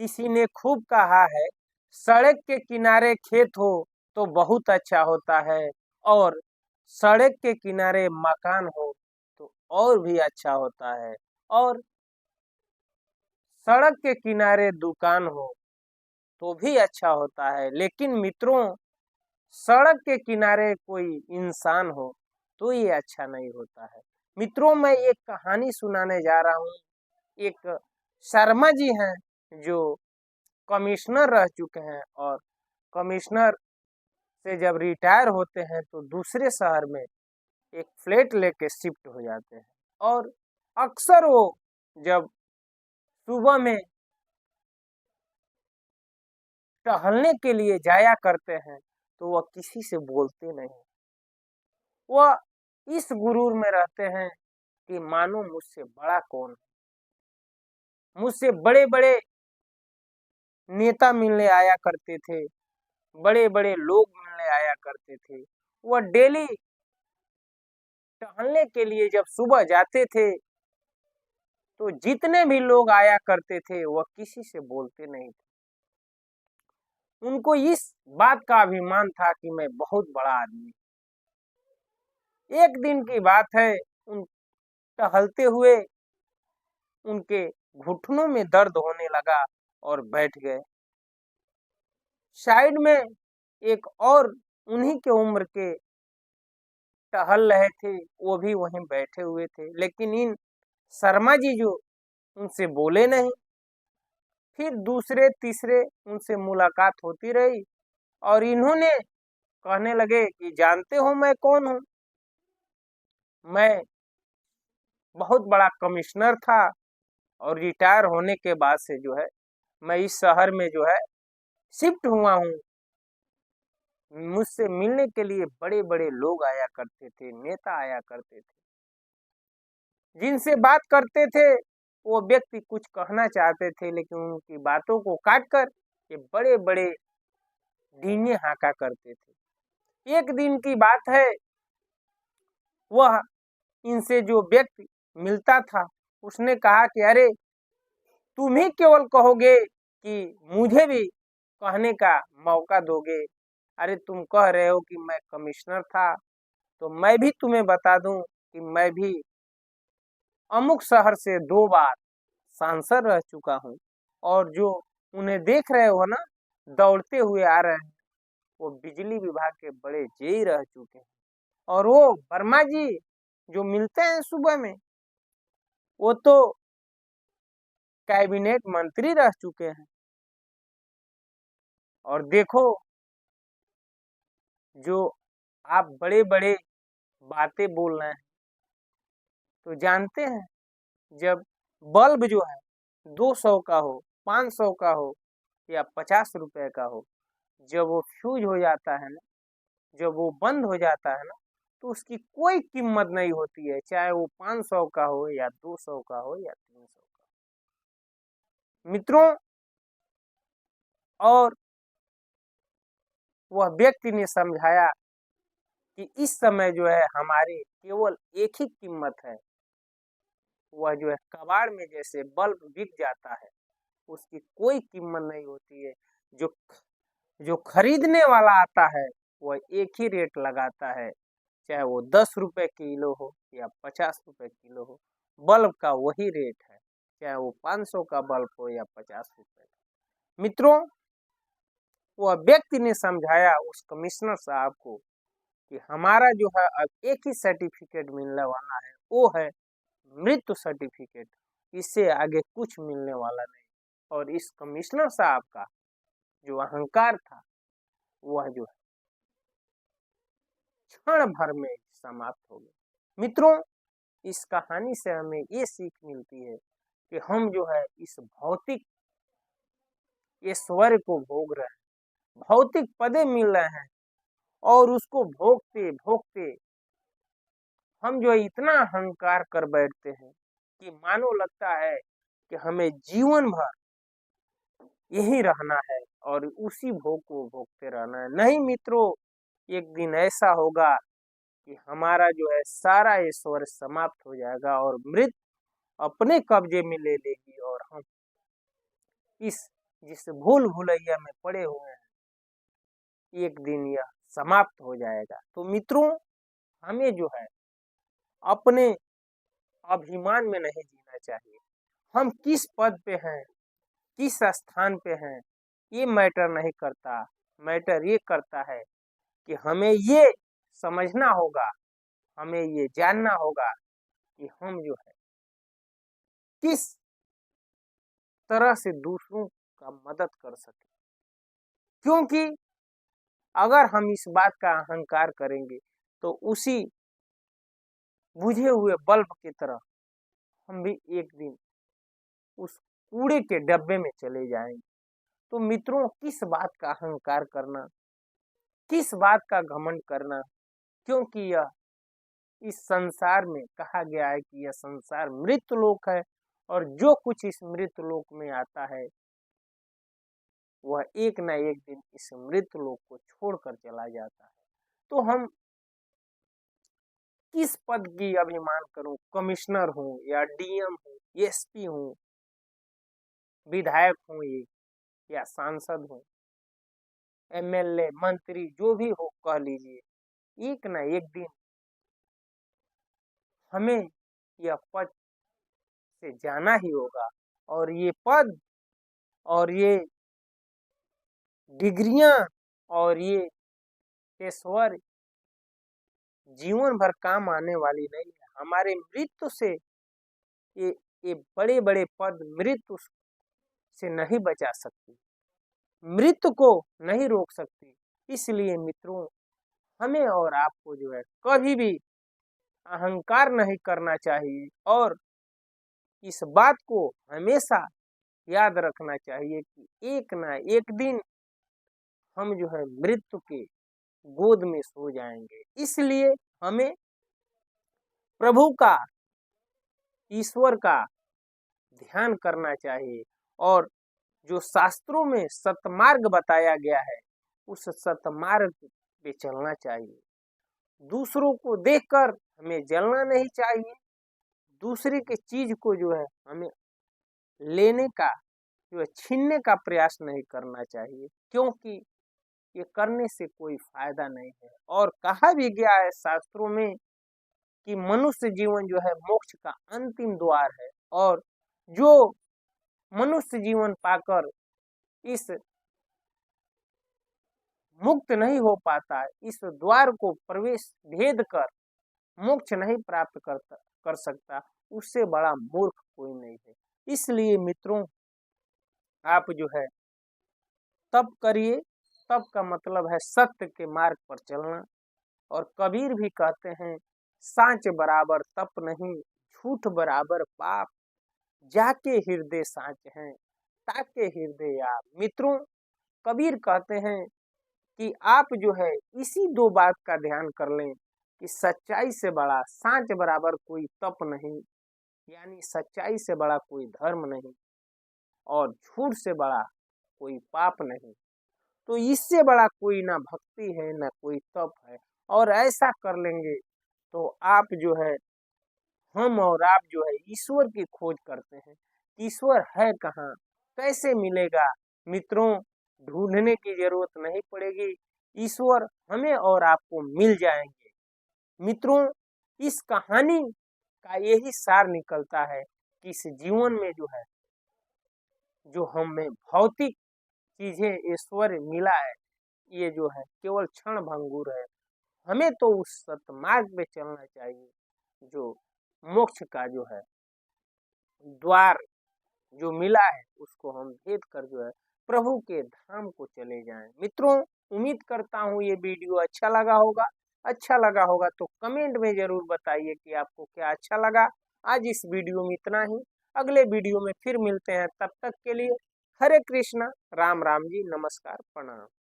किसी ने खूब कहा है, सड़क के किनारे खेत हो तो बहुत अच्छा होता है और सड़क के किनारे मकान हो तो और भी अच्छा होता है और सड़क के किनारे दुकान हो तो भी अच्छा होता है। लेकिन मित्रों, सड़क के किनारे कोई इंसान हो तो ये अच्छा नहीं होता है। मित्रों, मैं एक कहानी सुनाने जा रहा हूँ। एक शर्मा जी हैं जो कमिश्नर रह चुके हैं और कमिश्नर से जब रिटायर होते हैं तो दूसरे शहर में एक फ्लैट लेके शिफ्ट हो जाते हैं और अक्सर वो जब सुबह में टहलने के लिए जाया करते हैं तो वह किसी से बोलते नहीं। वह इस गुरूर में रहते हैं कि मानो मुझसे बड़ा कौन है। मुझसे बड़े बड़े नेता मिलने आया करते थे, बड़े बड़े लोग मिलने आया करते थे। वह डेली टहलने के लिए जब सुबह जाते थे तो जितने भी लोग आया करते थे वह किसी से बोलते नहीं थे। उनको इस बात का अभिमान था कि मैं बहुत बड़ा आदमी। एक दिन की बात है, उन टहलते हुए उनके घुटनों में दर्द होने लगा और बैठ गए। साइड में एक और उन्हीं के उम्र के टहल रहे थे, वो भी वहीं बैठे हुए थे, लेकिन इन शर्मा जी जो उनसे बोले नहीं। फिर दूसरे तीसरे उनसे मुलाकात होती रही और इन्होंने कहने लगे कि जानते हो मैं कौन हूँ? मैं बहुत बड़ा कमिश्नर था और रिटायर होने के बाद से जो है मैं इस शहर में जो है शिफ्ट हुआ हूँ। मुझसे मिलने के लिए बड़े बड़े लोग आया करते थे, नेता आया करते थे, जिनसे बात करते थे वो व्यक्ति कुछ कहना चाहते थे लेकिन उनकी बातों को काट कर ये बड़े बड़े डींगे हाँका करते थे। एक दिन की बात है, वह इनसे जो व्यक्ति मिलता था उसने कहा कि अरे तुम ही केवल कहोगे कि मुझे भी कहने का मौका दोगे। अरे तुम कह रहे हो कि मैं कमिश्नर था तो मैं भी तुम्हें बता दूं कि मैं भी अमुक शहर से 2 बार सांसद रह चुका हूँ और जो उन्हें देख रहे हो ना दौड़ते हुए आ रहे हैं वो बिजली विभाग के बड़े जेई रह चुके हैं। और वो वर्मा जी जो मिलते हैं सुबह में वो तो कैबिनेट मंत्री रह चुके हैं। और देखो, जो आप बड़े बड़े बातें बोल रहे हैं तो जानते हैं जब बल्ब जो है 200 का हो, 500 का हो या 50 रुपए का हो, जब वो फ्यूज हो जाता है ना, जब वो बंद हो जाता है ना तो उसकी कोई कीमत नहीं होती है, चाहे वो 500 का हो या 200 का हो या 300 का। मित्रों, और वह व्यक्ति ने समझाया कि इस समय जो है हमारी केवल एक ही कीमत है, वह जो है कबाड़ में जैसे बल्ब बिक जाता है उसकी कोई कीमत नहीं होती है। जो जो खरीदने वाला आता है वह एक ही रेट लगाता है, चाहे वो 10 रुपए किलो हो या 50 रुपए किलो हो, बल्ब का वही रेट है, चाहे वो 500 का बल्ब हो या 50 रुपए का। मित्रों, वह व्यक्ति ने समझाया उस कमिश्नर साहब को कि हमारा जो है अब एक ही सर्टिफिकेट मिलने वाला है, वो है मृत्यु सर्टिफिकेट। इससे आगे कुछ मिलने वाला नहीं। और इस कमिश्नर साहब का जो अहंकार था वह जो है क्षण भर में समाप्त हो गया। मित्रों, इस कहानी से हमें ये सीख मिलती है कि हम जो है इस भौतिक ऐश्वर्य को भोग रहे हैं, भौतिक पदे मिल रहे हैं और उसको भोगते भोगते हम जो इतना अहंकार कर बैठते हैं कि मानो लगता है कि हमें जीवन भर यही रहना है और उसी भोग को भोगते रहना है। नहीं मित्रों, एक दिन ऐसा होगा कि हमारा जो है सारा ऐश्वर्य समाप्त हो जाएगा और मृत अपने कब्जे में ले लेगी और हम इस जिस भूल भुलैया में पड़े हुए हैं, एक दिन यह समाप्त हो जाएगा। तो मित्रों, हमें जो है अपने अभिमान में नहीं जीना चाहिए। हम किस पद पे हैं, किस स्थान पे हैं, ये मैटर नहीं करता। मैटर ये करता है कि हमें ये समझना होगा, हमें ये जानना होगा कि हम जो है किस तरह से दूसरों का मदद कर सके। क्योंकि अगर हम इस बात का अहंकार करेंगे तो उसी बुझे हुए बल्ब की तरह हम भी एक दिन उस कूड़े के डब्बे में चले जाएंगे। तो मित्रों, किस बात का अहंकार करना, किस बात का घमंड करना, क्योंकि यह इस संसार में कहा गया है कि यह संसार मृत लोक है, और जो कुछ इस मृत लोक में आता है वह एक न एक दिन इस मृत लोक को छोड़कर चला जाता है। तो हम किस पद की अभिमान करूं, कमिश्नर हूं या डीएम हूं, एसपी हूं, विधायक हूं ये, या सांसद हूं, एमएलए, मंत्री, जो भी हो कह लीजिए, एक न एक दिन हमें यह पद से जाना ही होगा। और ये पद और ये डिग्रियां और ये पेशवर जीवन भर काम आने वाली नहीं है। हमारे मृत्यु से ये ये बड़े बड़े पद मृत्यु से नहीं बचा सकती, मृत्यु को नहीं रोक सकती। इसलिए मित्रों, हमें और आपको जो है कभी भी अहंकार नहीं करना चाहिए, और इस बात को हमेशा याद रखना चाहिए कि एक ना एक दिन हम जो है मृत्यु के गोद में सो जाएंगे। इसलिए हमें प्रभु का, ईश्वर का ध्यान करना चाहिए, और जो शास्त्रों में सतमार्ग बताया गया है उस सतमार्ग पे चलना चाहिए। दूसरों को देखकर हमें जलना नहीं चाहिए, दूसरे के चीज को जो है हमें लेने का, जो है छीनने का प्रयास नहीं करना चाहिए, क्योंकि ये करने से कोई फायदा नहीं है। और कहा भी गया है शास्त्रों में कि मनुष्य जीवन जो है मोक्ष का अंतिम द्वार है, और जो मनुष्य जीवन पाकर इस मुक्त नहीं हो पाता है, इस द्वार को प्रवेश भेद कर मोक्ष नहीं प्राप्त कर सकता, उससे बड़ा मूर्ख कोई नहीं है। इसलिए मित्रों, आप जो है तप करिए। तप का मतलब है सत्य के मार्ग पर चलना। और कबीर भी कहते हैं, सांच बराबर तप नहीं, झूठ बराबर पाप, जाके हृदय सांच है, ताके हृदय आप। मित्रों, कबीर कहते हैं कि आप जो है इसी दो बात का ध्यान कर लें कि सच्चाई से बड़ा सांच बराबर कोई तप नहीं, यानी सच्चाई से बड़ा कोई धर्म नहीं, और झूठ से बड़ा कोई पाप नहीं। तो इससे बड़ा कोई ना भक्ति है ना कोई तप है। और ऐसा कर लेंगे तो आप जो है, हम और आप जो है ईश्वर की खोज करते हैं। ईश्वर है कहाँ, कैसे मिलेगा? मित्रों, ढूंढने की जरूरत नहीं पड़ेगी, ईश्वर हमें और आपको मिल जाएंगे। मित्रों, इस कहानी का यही सार निकलता है कि इस जीवन में जो है, जो हमें भौतिक चीजें ईश्वर मिला है, ये जो है केवल क्षण भंगुर है। हमें तो उस सतमार्ग पे चलना चाहिए, जो मोक्ष का जो है द्वार जो मिला है उसको हम भेद कर जो है प्रभु के धाम को चले जाएं। मित्रों, उम्मीद करता हूँ ये वीडियो अच्छा लगा होगा। अच्छा लगा होगा तो कमेंट में जरूर बताइए कि आपको क्या अच्छा लगा। आज इस वीडियो में इतना ही, अगले वीडियो में फिर मिलते हैं। तब तक के लिए हरे कृष्णा, राम राम जी, नमस्कार, प्रणाम।